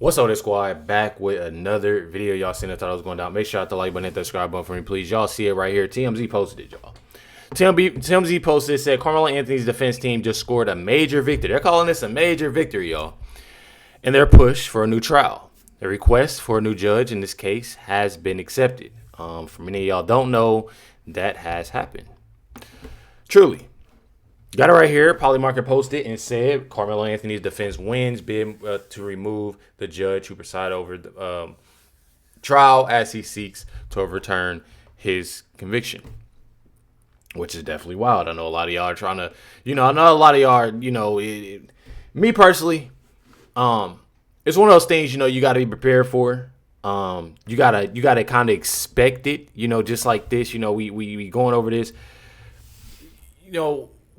What's up, this squad? Back with another video. Y'all seen I thought I was going down. Make sure to hit the like button, hit that subscribe button for me, please. Y'all see it right here. TMZ posted it, y'all. TMZ posted, said Karmelo Anthony's defense team just scored a major victory. They're calling this a major victory, y'all. And their push for a new trial. The request for a new judge in this case has been accepted. For many of y'all don't know, that has happened. Truly. Got it right here. Polymarket posted and said Karmelo Anthony's defense wins bid to remove the judge who presided over the trial as he seeks to overturn his conviction, which is definitely wild. I know a lot of y'all are trying to, I know a lot of y'all are, me personally, it's one of those things, you got to be prepared for. You gotta kind of expect it, just like this, we going over this,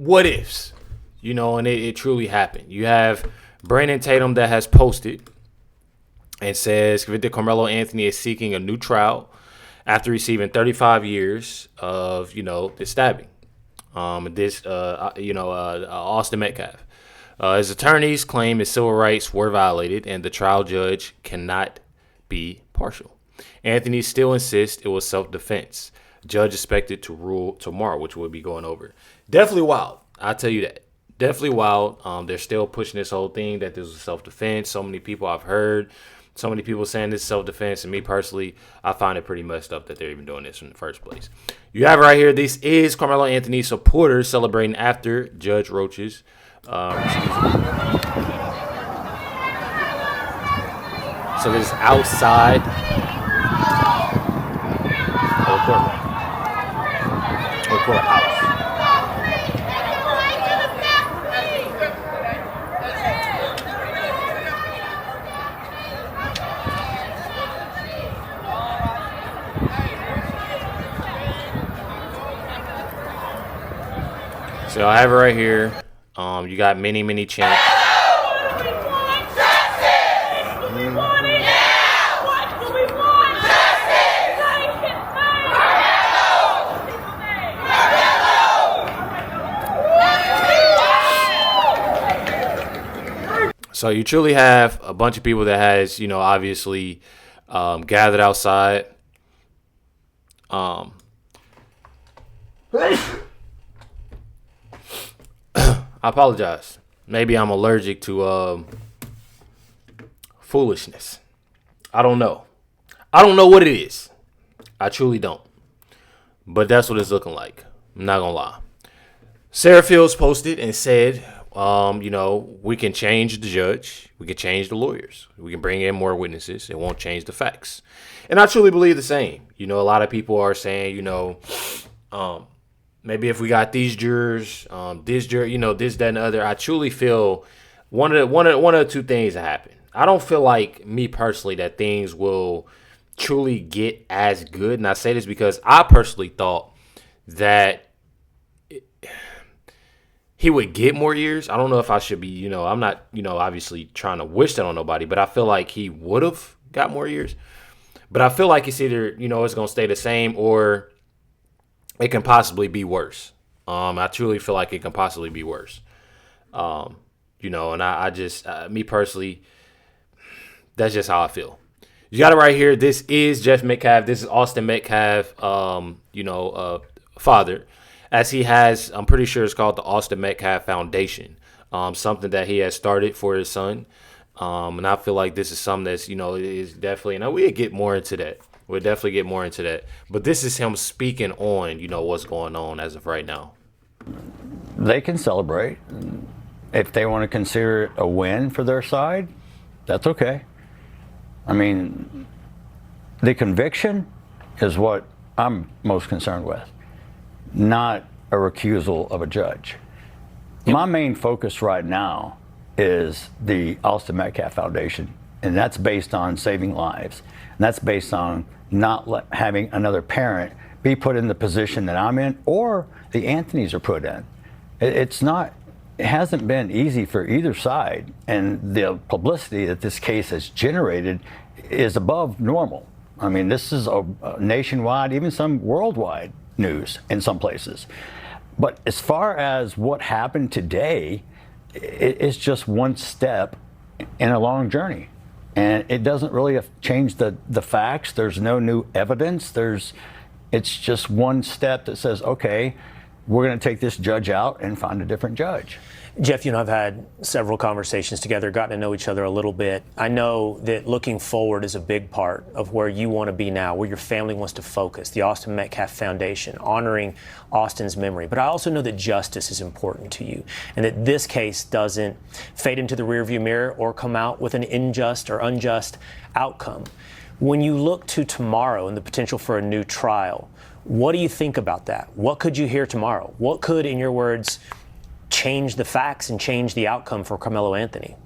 what ifs, and it truly happened. You have Brandon Tatum that has posted and says convicted Karmelo Anthony is seeking a new trial after receiving 35 years of, this stabbing. Austin Metcalf. His attorneys claim his civil rights were violated and the trial judge cannot be partial. Anthony still insists it was self-defense. Judge expected to rule tomorrow, which we'll be going over. Definitely wild. I'll tell you that. Definitely wild. They're still pushing this whole thing that this was self-defense. So many people I've heard, so many people saying this is self-defense. And me personally, I find it pretty messed up that they're even doing this in the first place. You have it right here. This is Karmelo Anthony supporters celebrating after Judge Roach's So this is outside of the courthouse. So I have it right here. You got many chants. So you truly have a bunch of people that has, obviously gathered outside. I apologize. Maybe I'm allergic to foolishness. I don't know. I don't know what it is. I truly don't. But that's what it's looking like. I'm not going to lie. Sarah Fields posted and said, we can change the judge. We can change the lawyers. We can bring in more witnesses. It won't change the facts. And I truly believe the same. A lot of people are saying, maybe if we got these jurors, this juror, this, that, and the other. I truly feel one of the two things that happen. I don't feel like, me personally, that things will truly get as good. And I say this because I personally thought that he would get more years. I don't know if I should be, I'm not, obviously trying to wish that on nobody, but I feel like he would have got more years. But I feel like it's either, it's going to stay the same or it can possibly be worse. I truly feel like it can possibly be worse. And I just, me personally, that's just how I feel. You got it right here. This is Jeff Metcalf. This is Austin Metcalf, father. As he has, I'm pretty sure it's called the Austin Metcalf Foundation, something that he has started for his son. And I feel like this is something that's, is definitely, and we'll get more into that. We'll definitely get more into that. But this is him speaking on, what's going on as of right now. They can celebrate. If they want to consider it a win for their side, that's okay. I mean, the conviction is what I'm most concerned with, not a recusal of a judge. My main focus right now is the Austin Metcalf Foundation, and that's based on saving lives. And that's based on not having another parent be put in the position that I'm in or the Anthonys are put in. It hasn't been easy for either side, and the publicity that this case has generated is above normal. I mean, this is a nationwide, even some worldwide news in some places. But as far as what happened today, it's just one step in a long journey. And it doesn't really change the facts. There's no new evidence. It's just one step that says, okay, we're going to take this judge out and find a different judge. Jeff, you and I have had several conversations together, gotten to know each other a little bit. I know that looking forward is a big part of where you want to be now, where your family wants to focus, the Austin Metcalf Foundation, honoring Austin's memory. But I also know that justice is important to you, and that this case doesn't fade into the rearview mirror or come out with an unjust outcome. When you look to tomorrow and the potential for a new trial, what do you think about that? What could you hear tomorrow? What could, in your words, change the facts and change the outcome for Karmelo Anthony?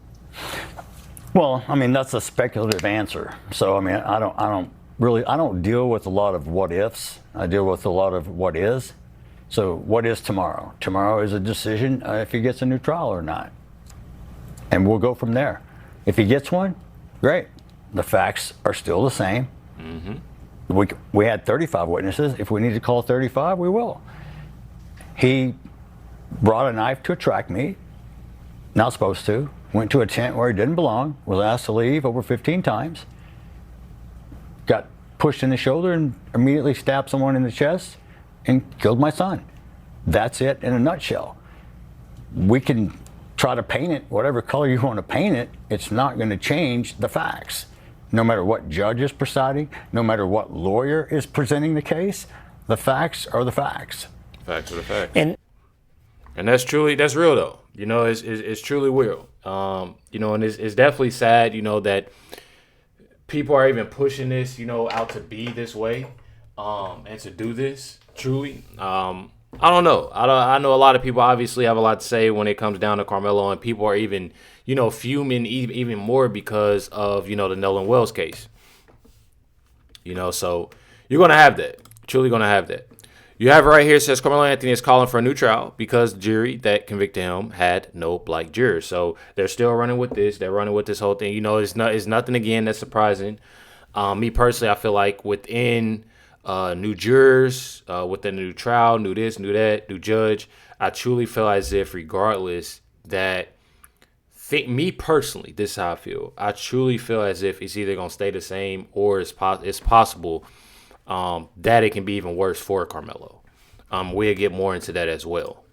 Well, I mean, that's a speculative answer. So, I mean, I don't deal with a lot of what ifs. I deal with a lot of what is. So what is tomorrow? Tomorrow is a decision if he gets a new trial or not. And we'll go from there. If he gets one, great. The facts are still the same. Mm-hmm. We had 35 witnesses. If we need to call 35, we will. He brought a knife to a track meet, not supposed to, went to a tent where he didn't belong, was asked to leave over 15 times, got pushed in the shoulder and immediately stabbed someone in the chest and killed my son. That's it in a nutshell. We can try to paint it whatever color you want to paint it. It's not going to change the facts. No matter what judge is presiding, no matter what lawyer is presenting the case, the facts are the facts. Facts are the facts. And that's real though. You know, it's truly real. You know, and it's definitely sad, you know, that people are even pushing this, you know, out to be this way, and to do this truly. I don't know. I know a lot of people obviously have a lot to say when it comes down to Karmelo, and people are even, you know, fuming even more because of, you know, the Nolan Wells case. You know, so you're going to have that. Truly going to have that. You have it right here. It says Karmelo Anthony is calling for a new trial because the jury that convicted him had no black jurors. So they're still running with this. They're running with this whole thing. You know, it's nothing, again, that's surprising. Me personally, I feel like within new jurors, within the new trial, new this, new that, new judge, I truly feel as if regardless that, me personally, this is how I feel. I truly feel as if it's either going to stay the same or it's possible that it can be even worse for Karmelo. We'll get more into that as well.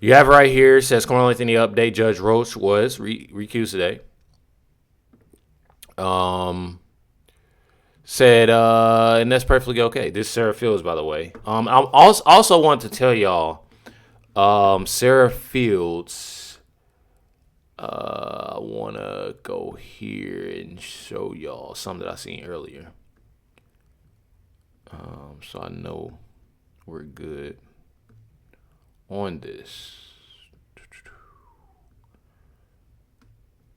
You have right here, it says Karmelo Anthony update, Judge Roach was recused today. Said, and that's perfectly okay. This is Sarah Fields, by the way. I also want to tell y'all, Sarah Fields, I want to go here and show y'all something that I seen earlier. So I know we're good on this.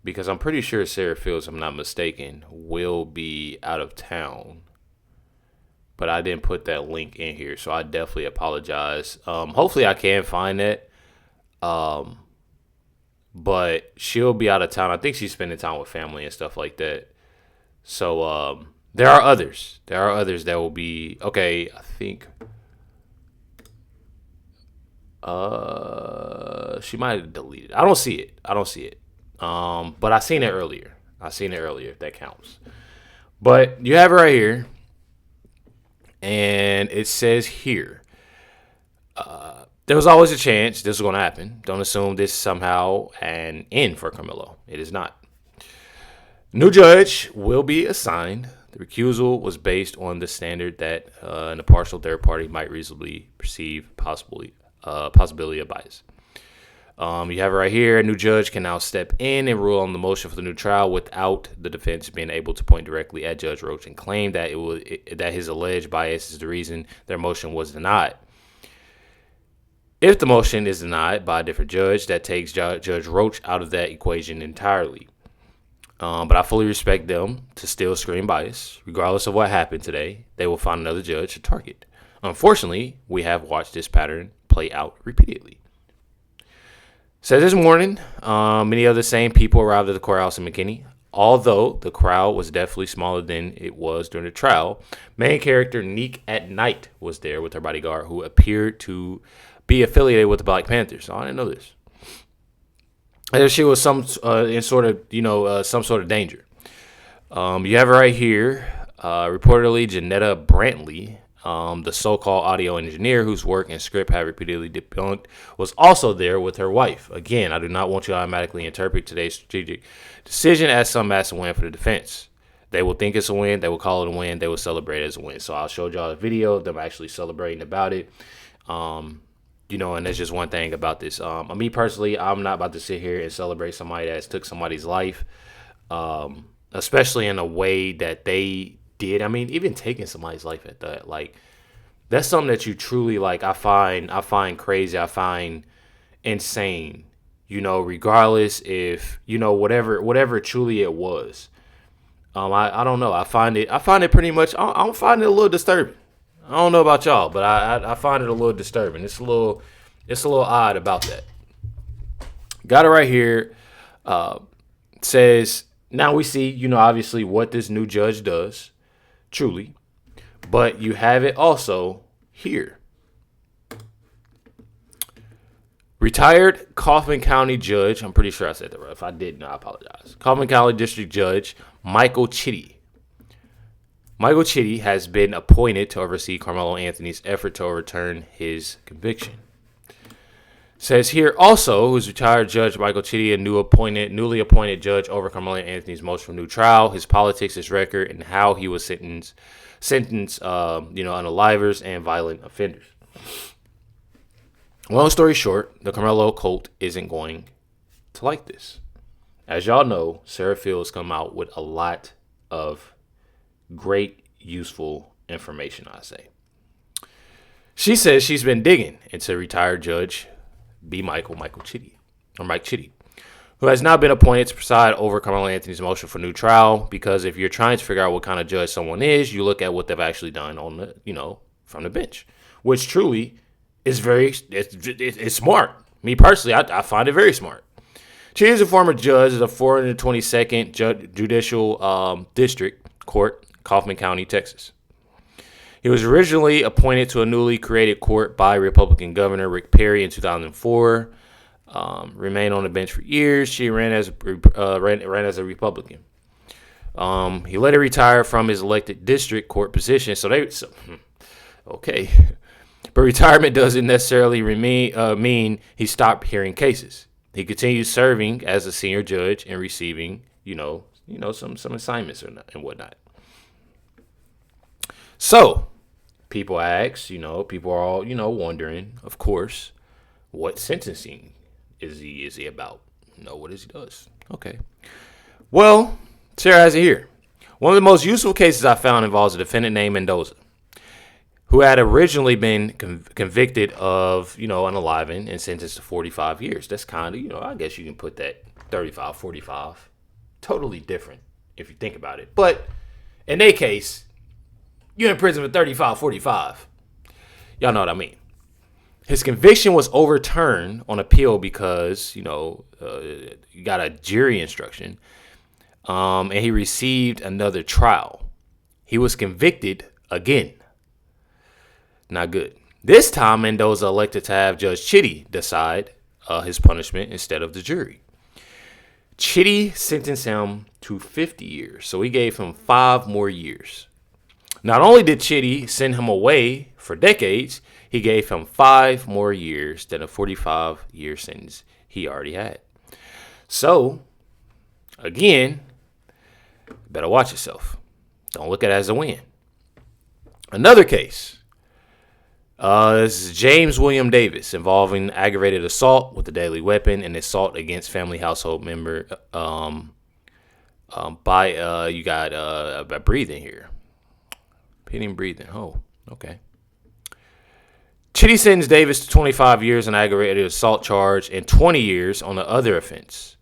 Because I'm pretty sure Sarah Fields, if I'm not mistaken, will be out of town. But I didn't put that link in here, so I definitely apologize. Hopefully I can find it. But she'll be out of town. I think she's spending time with family and stuff like that. So there are others. There are others that will be, okay, I think she might have deleted it. I don't see it. But I seen it earlier. If that counts. But you have it right here. And it says here, there was always a chance this was going to happen. Don't assume this is somehow an end for Karmelo. It is not. New judge will be assigned. The recusal was based on the standard that an impartial third party might reasonably perceive possibility of bias. You have it right here. A new judge can now step in and rule on the motion for the new trial without the defense being able to point directly at Judge Roach and claim that that his alleged bias is the reason their motion was denied. If the motion is denied by a different judge, that takes Judge Roach out of that equation entirely. But I fully respect them to still scream bias. Regardless of what happened today, they will find another judge to target. Unfortunately, we have watched this pattern play out repeatedly. So this morning, many of the same people arrived at the courthouse in McKinney. Although the crowd was definitely smaller than it was during the trial, main character Neek at Night was there with her bodyguard, who appeared to be affiliated with the Black Panthers. So I didn't know this. And she was some sort of danger. You have it right here. Reportedly, Janetta Brantley, the so-called audio engineer whose work and script have repeatedly debunked, was also there with her wife. Again, I do not want you to automatically interpret today's strategic decision as some massive win for the defense. They will think it's a win. They will call it a win. They will celebrate it as a win. So I showed y'all a video of them actually celebrating about it. And that's just one thing about this. Me personally, I'm not about to sit here and celebrate somebody that's took somebody's life, especially in a way that they did. I mean, even taking somebody's life at that, like, that's something that you truly, like, I find crazy. I find insane, regardless if, whatever truly it was. I don't know. I find it pretty much, I find it a little disturbing. I don't know about y'all, but I find it a little disturbing. It's a little odd about that. Got it right here. Says, now we see, obviously what this new judge does, truly, but you have it also here. Retired Kaufman County Judge, I'm pretty sure I said that right. If I didn't, I apologize. Kaufman County District Judge Michael Chitty. Michael Chitty has been appointed to oversee Karmelo Anthony's effort to overturn his conviction. Says here also, who's retired Judge Michael Chitty, a newly appointed judge over Karmelo Anthony's motion for new trial, his politics, his record, and how he was sentenced, unalivers and violent offenders. Long story short, the Karmelo cult isn't going to like this. As y'all know, Sarah Fields come out with a lot of great, useful information, I say. She says she's been digging into retired Judge Mike Chitty, who has now been appointed to preside over Karmelo Anthony's motion for new trial, because if you're trying to figure out what kind of judge someone is, you look at what they've actually done on the, from the bench, which truly is it's smart. Me personally, I find it very smart. She is a former judge of the 422nd Judicial District Court, Kaufman County, Texas. He was originally appointed to a newly created court by Republican Governor Rick Perry in 2004. Remained on the bench for years. She ran as a Republican. He later retired from his elected district court position. Okay. But retirement doesn't necessarily mean he stopped hearing cases. He continues serving as a senior judge and receiving, some assignments and whatnot. So, people ask, people are all, wondering, of course, what sentencing is he about? What he does. Okay. Well, Sarah has it here. One of the most useful cases I found involves a defendant named Mendoza, who had originally been convicted of, unaliving and sentenced to 45 years. That's kind of, I guess you can put that 35, 45. Totally different if you think about it. But in their case, you're in prison for 35, 45. Y'all know what I mean. His conviction was overturned on appeal because, you got a jury instruction, and he received another trial. He was convicted again. Not good. This time, Mendoza elected to have Judge Chitty decide his punishment instead of the jury. Chitty sentenced him to 50 years, so he gave him 5 more years. Not only did Chitty send him away for decades, he gave him 5 more years than a 45-year sentence he already had. So, again, better watch yourself. Don't look at it as a win. Another case. This is James William Davis involving aggravated assault with a deadly weapon and assault against family household member. You got breathing here. Pitting breathing. Oh, okay. Chitty sentenced Davis to 25 years on aggravated assault charge and 20 years on the other offense.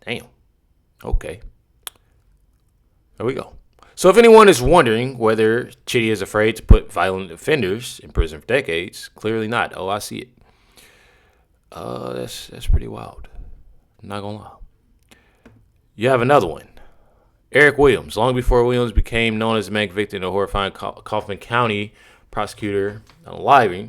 Damn. Okay. There we go. So if anyone is wondering whether Chitty is afraid to put violent offenders in prison for decades, clearly not. Oh, I see it. That's pretty wild. I'm not gonna lie. You have another one. Eric Williams. Long before Williams became known as the man convicted in a horrifying Kaufman County prosecutor unaliving,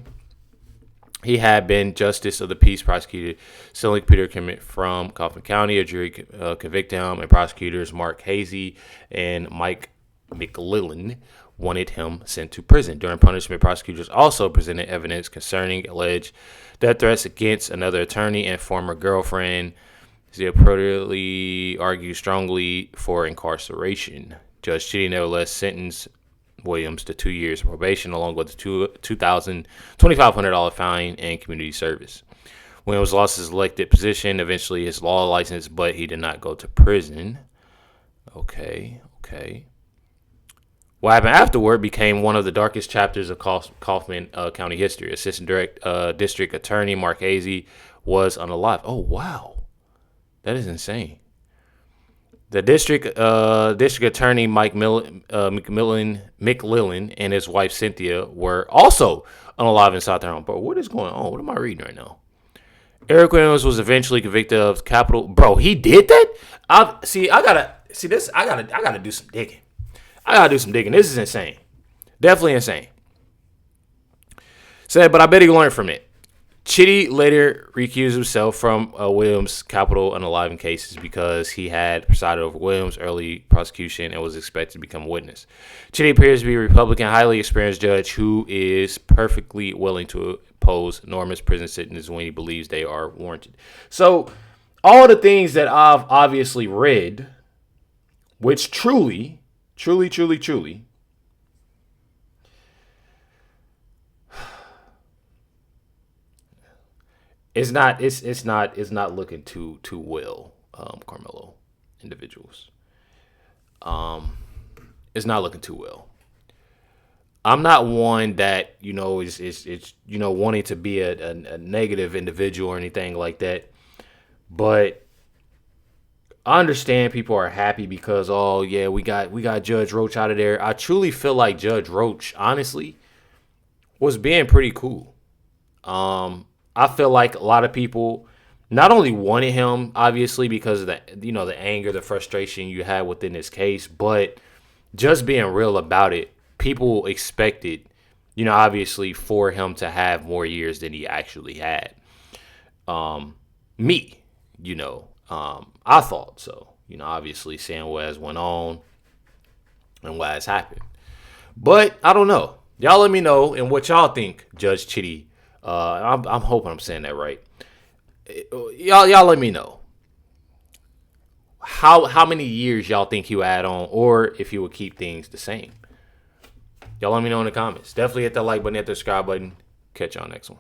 He had been Justice of the Peace prosecutor Stanley Peter Kimmett from Coffin County. A jury convicted him, and prosecutors Mark Hazy and Mike McLillan wanted him sent to prison. During punishment, prosecutors also presented evidence concerning alleged death threats against another attorney and former girlfriend. They reportedly argued strongly for incarceration. Judge Chitty nevertheless sentenced Williams to 2 years of probation, along with a $2,500 fine and community service. Williams lost his elected position, eventually his law license, but he did not go to prison. Okay. What happened afterward became one of the darkest chapters of Kaufman County history. Assistant District Attorney Mark Hazy was unalive. Oh, wow. That is insane. The district attorney Mike McLillan and his wife Cynthia were also unalive inside their home. But what is going on? What am I reading right now? Eric Williams was eventually convicted of capital. Bro, he did that? I gotta do some digging. This is insane. Definitely insane. Said, but I bet he learned from it. Chitty later recused himself from Williams' capital unaliving cases because he had presided over Williams' early prosecution and was expected to become a witness. Chitty appears to be a Republican, highly experienced judge who is perfectly willing to impose enormous prison sentences when he believes they are warranted. So, all the things that I've obviously read, which truly, it's not looking too well, Karmelo individuals. It's not looking too well. I'm not one that, is wanting to be a negative individual or anything like that. But I understand people are happy because, oh yeah, we got Judge Roach out of there. I truly feel like Judge Roach, honestly, was being pretty cool. I feel like a lot of people not only wanted him, obviously, because of the anger, the frustration you had within this case, but just being real about it. People expected, obviously, for him to have more years than he actually had. I thought so. Obviously, seeing what has went on and what has happened. But I don't know. Y'all let me know and what y'all think, Judge Chitty. I'm hoping I'm saying that right. Y'all let me know. How many years y'all think he would add on, or if he would keep things the same. Y'all let me know in the comments. Definitely hit that like button, hit the subscribe button. Catch y'all next one.